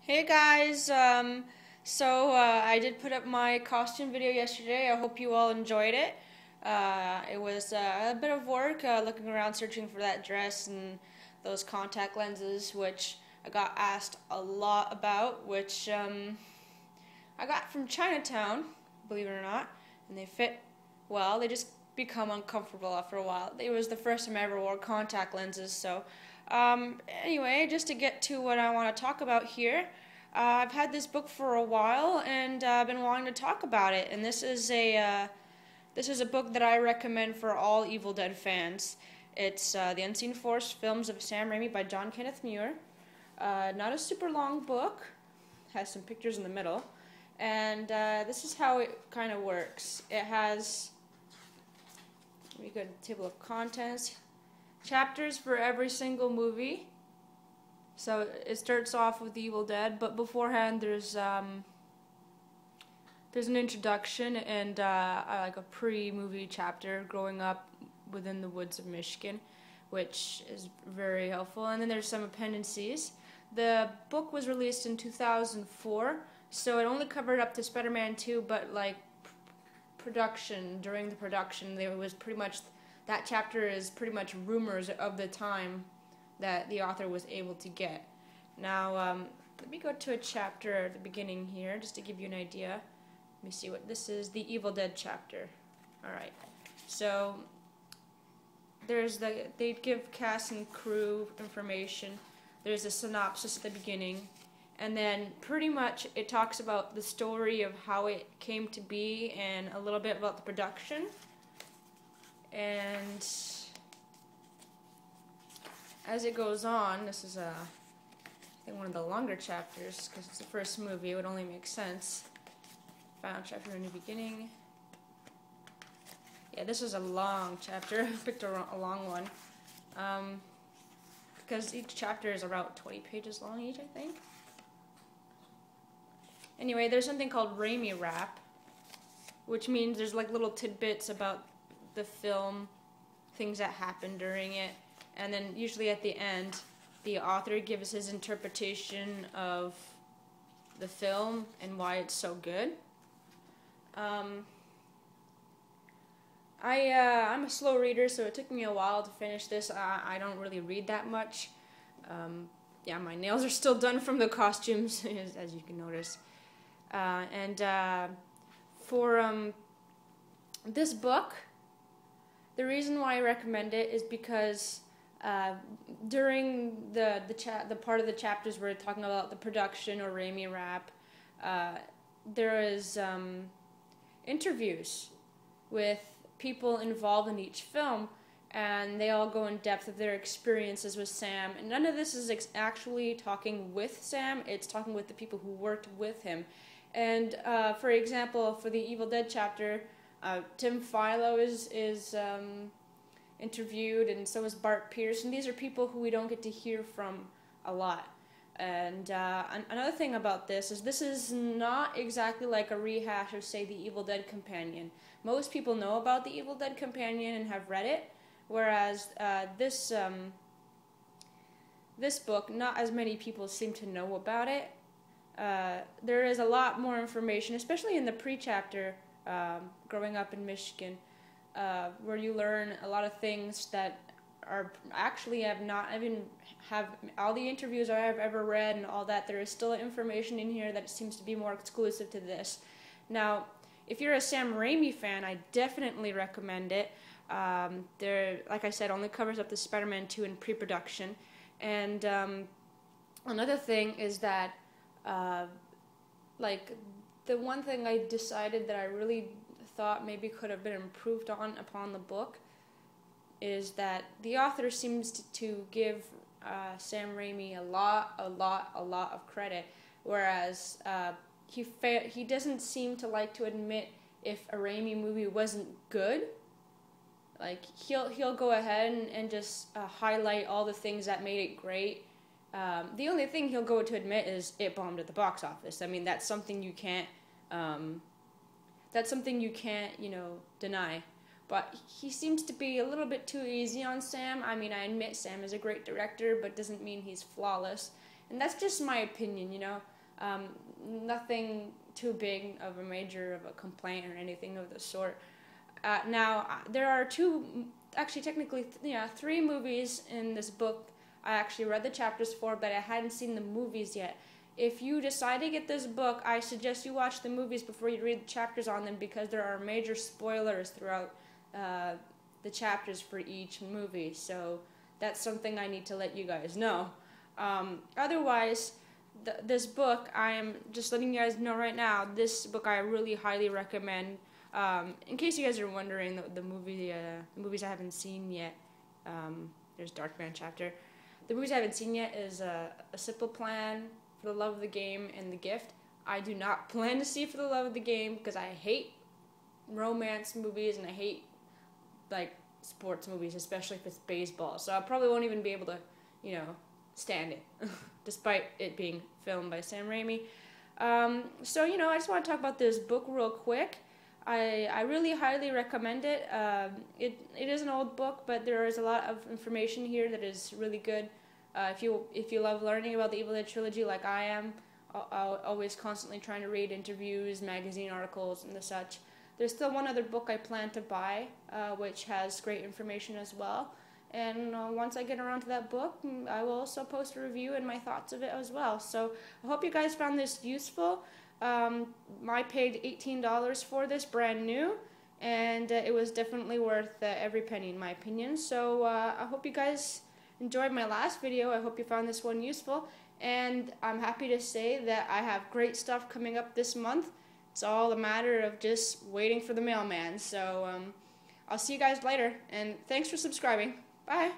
Hey guys, I did put up my costume video yesterday. I hope you all enjoyed it. It was a bit of work looking around searching for that dress and those contact lenses, which I got asked a lot about, which I got from Chinatown, believe it or not, and they fit well. They just become uncomfortable after a while. It was the first time I ever wore contact lenses, so anyway, just to get to what I want to talk about here, I've had this book for a while, and I've been wanting to talk about it. And this is a book that I recommend for all Evil Dead fans. It's The Unseen Force Films of Sam Raimi by John Kenneth Muir. Not a super long book. Has some pictures in the middle, and this is how it kind of works. It has, let me go to the table of contents. Chapters for every single movie. So it starts off with The Evil Dead, but beforehand there's an introduction and like a pre-movie chapter growing up within the woods of Michigan, which is very helpful. And then there's some appendices. The book was released in 2004, so it only covered up to Spider-Man 2, but like during the production, there was pretty much, that chapter is pretty much rumors of the time that the author was able to get. Now, let me go to a chapter at the beginning here, just to give you an idea. Let me see what this is, the Evil Dead chapter. Alright, so they give cast and crew information. There's a synopsis at the beginning, and then pretty much it talks about the story of how it came to be and a little bit about the production. And as it goes on, this is I think one of the longer chapters because it's the first movie. It would only make sense. Final chapter, a new beginning. Yeah, this is a long chapter. I picked a long one because each chapter is about 20 pages long each, I think. Anyway, there's something called Raimi Rap, which means there's like little tidbits about the film, things that happened during it, and then usually at the end, the author gives his interpretation of the film and why it's so good. I'm a slow reader, so it took me a while to finish this. I don't really read that much. Yeah, my nails are still done from the costumes, as you can notice. For this book, the reason why I recommend it is because during the part of the chapters where we're talking about the production or Raimi Rap, there is interviews with people involved in each film, and they all go in depth of their experiences with Sam. And none of this is actually talking with Sam, it's talking with the people who worked with him. And for example, for the Evil Dead chapter, Tim Philo is interviewed, and so is Bart Pierce, and these are people who we don't get to hear from a lot. And another thing about this is not exactly like a rehash of, say, the Evil Dead Companion. Most people know about the Evil Dead Companion and have read it, whereas this book, not as many people seem to know about it. There is a lot more information, especially in the pre-chapter, growing up in Michigan, where you learn a lot of things that are actually have all the interviews I've ever read and all that. There is still information in here that seems to be more exclusive to this. Now, if you're a Sam Raimi fan, I definitely recommend it. Like I said, only covers up to Spider-Man 2 in pre-production. And another thing is that like the one thing I decided that I really thought maybe could have been improved upon the book is that the author seems to give Sam Raimi a lot of credit, whereas he doesn't seem to like to admit if a Raimi movie wasn't good. Like he'll go ahead and just highlight all the things that made it great. The only thing he'll go to admit is it bombed at the box office. I mean, that's something you can't deny. But he seems to be a little bit too easy on Sam. I mean, I admit Sam is a great director, but doesn't mean he's flawless. And that's just my opinion, you know. Nothing too big of a major of a complaint or anything of the sort. There are technically, three movies in this book. I actually read the chapters for, but I hadn't seen the movies yet. If you decide to get this book, I suggest you watch the movies before you read the chapters on them, because there are major spoilers throughout the chapters for each movie. So that's something I need to let you guys know. Otherwise, this book, I am just letting you guys know right now, this book I really highly recommend. In case you guys are wondering, the movies I haven't seen yet, there's Darkman chapter. The movies I haven't seen yet is A Simple Plan, For the Love of the Game, and The Gift. I do not plan to see For the Love of the Game because I hate romance movies and I hate sports movies, especially if it's baseball. So I probably won't even be able to, stand it, despite it being filmed by Sam Raimi. I just want to talk about this book real quick. I really highly recommend it. It is an old book, but there is a lot of information here that is really good. If you love learning about the Evil Dead trilogy like I am, always constantly trying to read interviews, magazine articles, and the such. There's still one other book I plan to buy, which has great information as well. And once I get around to that book, I will also post a review and my thoughts of it as well. So I hope you guys found this useful. I paid $18 for this, brand new, and it was definitely worth every penny in my opinion. So I hope you guys enjoyed my last video. I hope you found this one useful, and I'm happy to say that I have great stuff coming up this month. It's all a matter of just waiting for the mailman. So I'll see you guys later, and thanks for subscribing. Bye.